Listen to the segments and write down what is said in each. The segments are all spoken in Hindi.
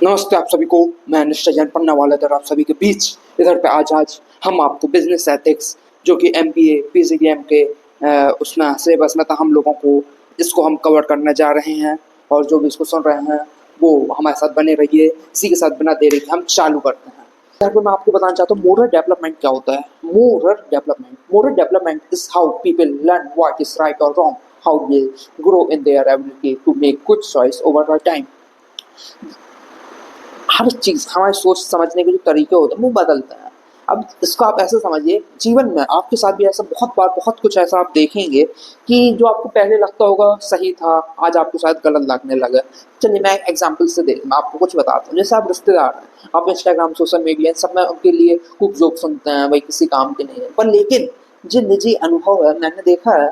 नमस्ते आप सभी को। मैं निश्चय जैन पढ़ने वाला इधर आप सभी के बीच इधर पे आज हम आपको बिजनेस एथिक्स जो कि MBA PCDM के उसमें सिलेबस में था हम लोगों को इसको हम कवर करने जा रहे हैं। और जो भी इसको सुन रहे हैं वो हमारे साथ बने रहिए। इसी के साथ बिना देरी के हम चालू करते हैं। यहाँ पे मैं आपको बताना चाहता हूँ मोरल डेवलपमेंट क्या होता है। Moral development is how people learn what is right और wrong, how they grow in their ability to make good choice over time. हर चीज हमारे सोच समझने के जो तरीके होते हैं वो बदलते हैं। अब इसको आप ऐसे समझिए, जीवन में आपके साथ भी ऐसा बहुत बार बहुत कुछ ऐसा आप देखेंगे कि जो आपको पहले लगता होगा सही था आज आपको शायद गलत लगने लगा। चलिए मैं एग्जांपल से मैं आपको कुछ बताता हूँ। जैसे आप रिश्तेदार हैं, आप इंस्टाग्राम सोशल मीडिया सब में उनके लिए खूब जोक सुनते हैं, वही किसी काम के नहीं है। पर लेकिन जो निजी अनुभव है मैंने देखा है,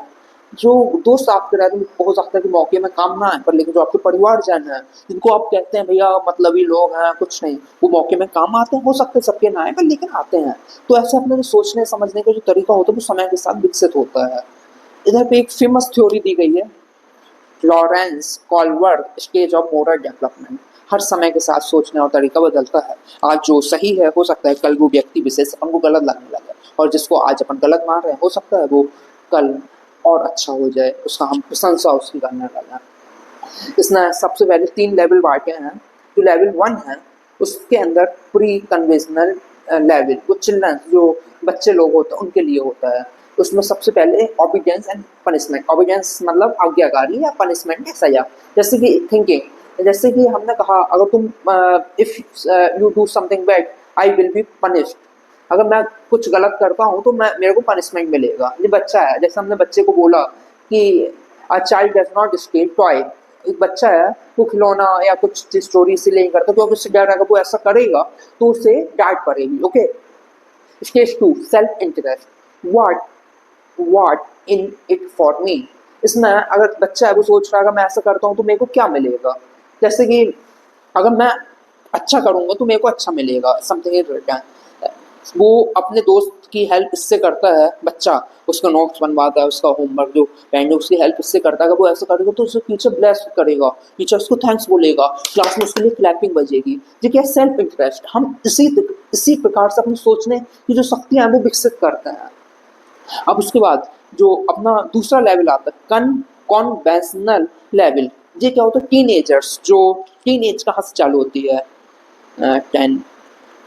जो दोस्त आपके रहते हैं हो सकता है कि मौके में काम ना आए, पर लेकिन जो आपके परिवारजन है जिनको आप कहते हैं भैया मतलबी लोग हैं कुछ नहीं, वो मौके में काम आते हैं। हो सकते हैं सबके ना आए पर लेकिन आते हैं। तो ऐसे अपने जो सोचने समझने का जो तरीका होता है वो समय के साथ विकसित होता है। इधर पे एक फेमस थ्योरी दी गई है, लॉरेंस कॉलवर्थ स्टेज ऑफ मोरल डेवलपमेंट। हर समय के साथ सोचने और तरीका बदलता है। आज जो सही है हो सकता है कल वो व्यक्ति विशेष अपन को गलत लगने लगे, और जिसको आज अपन गलत मान रहे हैं हो सकता है वो कल और अच्छा हो जाए, उसका हम प्रशंसा उसकी करने लगे। इसने सबसे पहले 3 लेवल बांटे हैं। जो लेवल 1 है उसके अंदर प्री कन्वेंशनल लेवल, वो चिल्ड्रन जो बच्चे लोग होते हैं उनके लिए होता है। उसमें सबसे पहले ओबीडियंस एंड पनिशमेंट। ओबीडियंस मतलब आज्ञाकारी या पनिशमेंट या सजा। जैसे कि थिंकिंग, जैसे कि हमने कहा अगर तुम if you do something bad I will be punished. अगर मैं कुछ गलत करता हूँ तो मैं मेरे को पनिशमेंट मिलेगा। ये बच्चा है, जैसे हमने बच्चे को बोला कि a child does not steel toy. एक बच्चा है वो खिलौना या कुछ स्टोरी से नहीं करता, क्योंकि उससे डर अगर वो ऐसा करेगा तो उसे डांट पड़ेगी। Okay. Stage 2 self interest. What what in it for me. इसमें अगर बच्चा है वो सोच रहा है अगर मैं ऐसा करता हूँ तो मेरे को क्या मिलेगा। जैसे कि अगर मैं अच्छा करूंगा तो मेरे को अच्छा मिलेगा, समथिंग इन रिटर्न। वो अपने दोस्त की हेल्प इससे करता है, बच्चा उसका नोट्स बनवाता है, उसका होमवर्क जो पेंडिंग उसकी हेल्प इससे करता है। अगर वो ऐसा करेगा तो उसे टीचर ब्लेस करेगा, टीचर उसको थैंक्स बोलेगा, क्लास में उसके लिए क्लैपिंग बजेगी। ये क्या सेल्फ इंटरेस्ट। हम इसी प्रकार से अपनी सोचने की जो शक्तियां हैं वो विकसित करते हैं। अब उसके बाद जो अपना दूसरा लेवल आता है कॉन्वेंशनल लेवल। ये क्या होता है, टीनेजर्स जो टीनेज कहाँ से चालू होती है, 10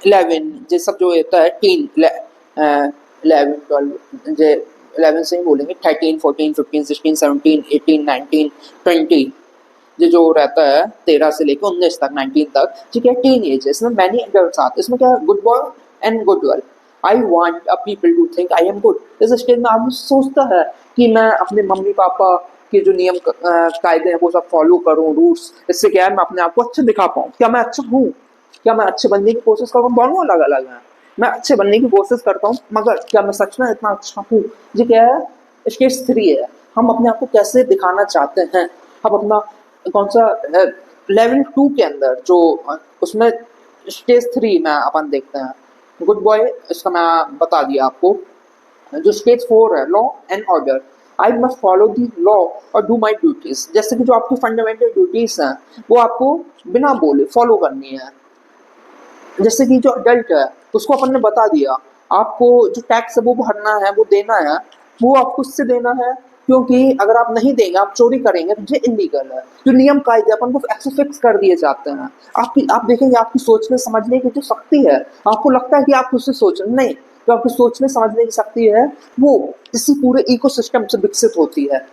11 ये सब जो होता है टीन 11 12 जे 11 से ही बोलेंगे 13 14 15 16 17 18 19 20। ये जो रहता है 13 से लेकर 19 तक 19 तक, ठीक है, टीन एज। इसमें मैनी एडल्ट्स आते हैं। इसमें क्या है, good boy and good girl. I want a people to think I am good. इस स्टेज में आदमी सोचता है कि मैं अपने मम्मी पापा के जो नियम कायदे हैं वो सब फॉलो करूं, रूल्स। इससे क्या है मैं अपने आप को अच्छा दिखा पाऊं। क्या मैं अच्छा हूँ, क्या मैं अच्छे बनने की कोशिश कर रहा हूँ। दोनों अलग अलग हैं। मैं अच्छे बनने की कोशिश करता हूँ मगर क्या मैं सच में इतना अच्छा हूँ। ये क्या है, स्टेज 3 है। हम अपने आप को कैसे दिखाना चाहते हैं। हम अपना कौन सा लेवल 2 के अंदर जो उसमें स्टेज 3 में अपन देखते हैं गुड बॉय। इसका मैं बता दिया आपको। जो स्टेज 4 है law and order. I must follow the law और डू माई ड्यूटीज। जैसे कि जो आपकी फंडामेंटल ड्यूटीज हैं वो आपको बिना बोले फॉलो करनी है। जैसे कि जो अडल्ट है उसको अपन ने बता दिया आपको जो टैक्स है वो भरना है, वो देना है, वो आपको उससे देना है, क्योंकि अगर आप नहीं देंगे आप चोरी करेंगे तो ये इलीगल है। जो नियम कायदे अपन को ऐसे फिक्स कर दिए जाते हैं। आप देखेंगे आपकी सोचने समझने की जो शक्ति है, आपको लगता है कि आप उससे सोच नहीं, जो आपकी सोचने समझने की शक्ति है वो इसी पूरे इकोसिस्टम से विकसित होती है।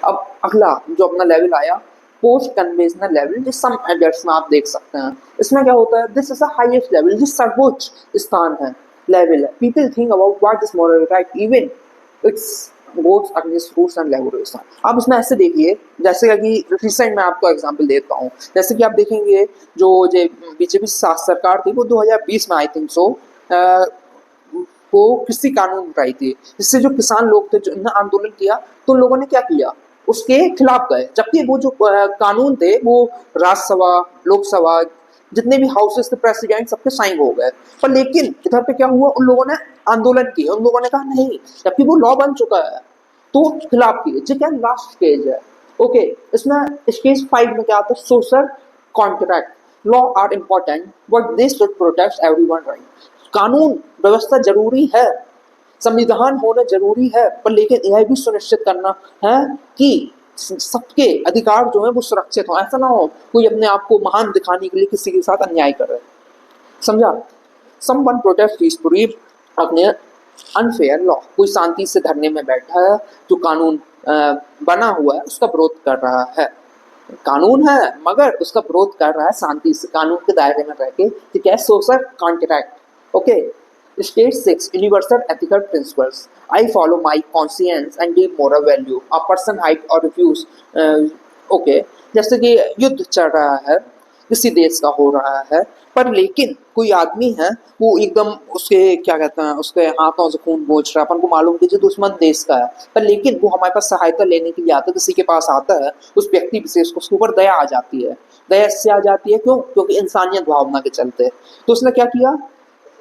अब अगला जो अपना लेवल आया पोस्ट कन्वेंशनल लेवल, जिस सम एडल्ट्स में आप देख सकते हैं। इसमें क्या होता है, this is the highest level, जिस सर्वोच्च स्थान है, लेवल है। People think about what is moral right even it's goes against rules and regulation. आप इसमें ऐसे देखिए, जैसे कि रिसेंट में आपको एग्जांपल देता हूँ। जैसे कि आप देखेंगे जो बीजेपी सरकार थी वो 2020 में आई थिंक सो वो कृषि कानून लाई थी, जिससे जो किसान लोग थे जो आंदोलन किया तो उन लोगों ने क्या किया, उसके खिलाफ गए। जबकि वो जो कानून थे वो राज्यसभा लोकसभा जितने भी हाउसेस थे प्रेसिडेंट सबके साइन हो गए। पर लेकिन इधर पे क्या हुआ, उन लोगों ने आंदोलन किया, उन लोगों ने कहा नहीं, जबकि वो लॉ बन चुका है तो खिलाफ किए। जो क्या लास्ट स्टेज है। ओके। इसमें स्टेज 5 में क्या आता है, social contract. Law are important but they should protect everyone right. कानून व्यवस्था जरूरी है, संविधान होना जरूरी है, पर लेकिन यह भी सुनिश्चित करना है कि सबके अधिकार जो है वो सुरक्षित हो। ऐसा ना हो कोई अपने आप को महान दिखाने के लिए किसी के साथ अन्याय कर रहे, समझा। समवन प्रोटेस्ट पीसफुली अपने अनफेयर लॉ, कोई शांति से धरने में बैठा है, जो कानून बना हुआ है उसका विरोध कर रहा है, कानून है मगर उसका विरोध कर रहा है शांति से, कानून के दायरे में रह के, ठीक है, social contract. Okay, state 6 universal ethical principles, I follow my conscience and deep moral value, a person height और रिफ्यूज। ओके, जैसे कि युद्ध चल रहा है, किसी देश का हो रहा है, पर लेकिन कोई आदमी है वो एकदम उसके क्या कहते हैं उसके हाथों से खून पोंछ रहा है, अपन को मालूम कि जो दुश्मन देश का है, पर लेकिन वो हमारे पास सहायता लेने के लिए आता है, किसी के पास आता है, उस व्यक्ति विशेष को उसके ऊपर दया आ जाती है। दया इससे आ जाती है क्यों? क्योंकि इंसानियत भावना के चलते। तो उसने क्या किया,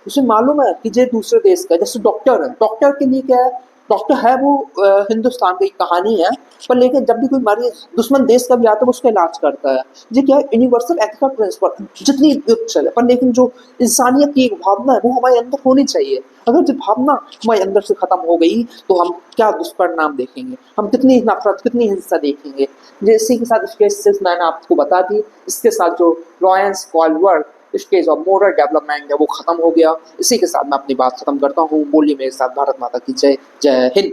उसे मालूम है कि ये दूसरे देश का, जैसे डॉक्टर है, डॉक्टर के लिए क्या है, डॉक्टर है वो हिंदुस्तान की कहानी है, पर लेकिन जब भी कोई मरीज दुश्मन देश का भी आता है वो उसका इलाज करता है। ये क्या है, यूनिवर्सल एथिकल प्रिंसिपल, जितनी युद्ध चले, पर लेकिन जो इंसानियत की एक भावना है वो हमारे अंदर होनी चाहिए। अगर जो भावना हमारे अंदर से खत्म हो गई तो हम क्या दुष्परिणाम देखेंगे, हम कितनी नफरत, कितनी हिंसा देखेंगे। जैसे के साथ स्टेज मैंने आपको बता दी, इसके साथ जो लॉरेंस कॉलवर्थ स्टेज ऑफ मोरल डेवलपमेंट है वो खत्म हो गया। इसी के साथ मैं अपनी बात खत्म करता हूँ। बोलिए मेरे साथ, भारत माता की जय, जय हिंद।